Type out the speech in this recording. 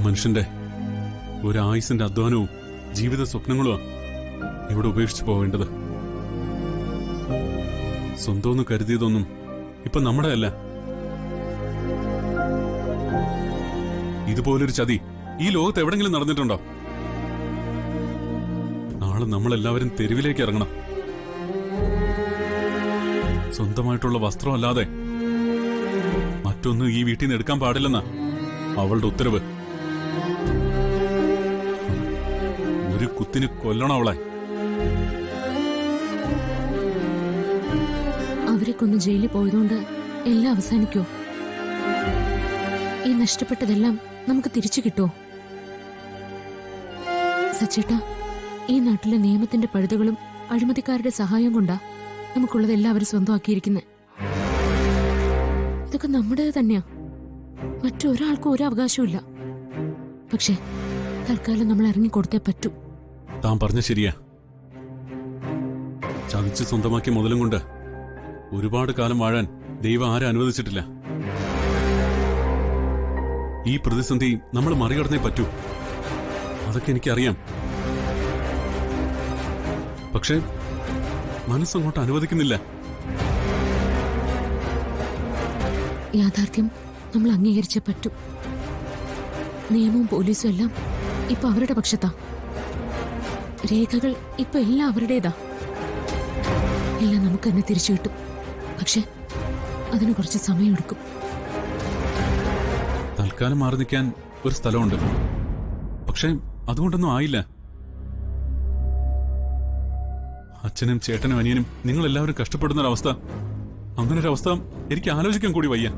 മനുഷ്യന്റെ ഒരായുസിന്റെ അധ്വാനവും ജീവിത സ്വപ്നങ്ങളുമാണ് ഇവിടെ ഉപേക്ഷിച്ചു പോവേണ്ടത്. സ്വന്തമെന്ന് കരുതിയതൊന്നും ഇപ്പൊ നമ്മുടെ അല്ല. ഇതുപോലൊരു ചതി ഈ ലോകത്ത് എവിടെങ്കിലും നടന്നിട്ടുണ്ടോ? നാളെ നമ്മളെല്ലാവരും തെരുവിലേക്ക് ഇറങ്ങണം. സ്വന്തമായിട്ടുള്ള വസ്ത്രമല്ലാതെ മറ്റൊന്നും ഈ വീട്ടിൽ നിന്ന് എടുക്കാൻ പാടില്ലെന്നാ അവളുടെ ഉത്തരവ്. ഒരു കുത്തിന് കൊല്ലണം അവളെ. അവരെ കൊന്ന് ജയിലിൽ പോയതുകൊണ്ട് എല്ലാം അവസാനിക്കോ? ഈ നഷ്ടപ്പെട്ടതെല്ലാം നമുക്ക് തിരിച്ചു കിട്ടുമോ? സച്ചേട്ടാ, ഈ നാട്ടിലെ നിയമത്തിന്റെ പഴുതുകളും അഴിമതിക്കാരുടെ സഹായം കൊണ്ടാ നമുക്കുള്ളത് എല്ലാവരും സ്വന്തമാക്കിയിരിക്കുന്നത്. ഇതൊക്കെ നമ്മുടേത് തന്നെയാ. മറ്റൊരാൾക്കും ഒരു അവകാശവും ഇല്ല. പക്ഷെ തൽക്കാലം നമ്മൾ ഇറങ്ങിക്കൊടുത്തേ പറ്റൂ. താൻ പറഞ്ഞ ശരിയാ. ചതിച്ച് സ്വന്തമാക്കിയ മുതലും കൊണ്ട് ഒരുപാട് കാലം വാഴാൻ ദൈവം ആരും അനുവദിച്ചിട്ടില്ല. ഈ പ്രതിസന്ധി നമ്മൾ മറികടന്നേ പറ്റൂ. അതൊക്കെ എനിക്കറിയാം. പക്ഷേ മനസ്സങ്ങോട്ട് അനുവദിക്കുന്നില്ല. യാഥാർത്ഥ്യം നമ്മൾ അംഗീകരിച്ചേ പറ്റൂ. നിയമവും പോലീസും എല്ലാം ഇപ്പൊ അവരുടെ പക്ഷത്താ. രേഖകൾ ഇപ്പൊ എല്ലാം അവരുടേതാ. എല്ലാം നമുക്ക് തന്നെ തിരിച്ചു കിട്ടും. പക്ഷെ അതിന് കുറച്ച് സമയമെടുക്കും. തൽക്കാലം മാറി നിൽക്കാൻ ഒരു സ്ഥലമുണ്ട്. പക്ഷെ അതുകൊണ്ടൊന്നും ആയില്ല. അച്ഛനും ചേട്ടനും അനിയനും നിങ്ങളെല്ലാവരും കഷ്ടപ്പെടുന്നൊരവസ്ഥ, അങ്ങനൊരവസ്ഥ എനിക്ക് ആലോചിക്കാൻ കൂടി വയ്യ.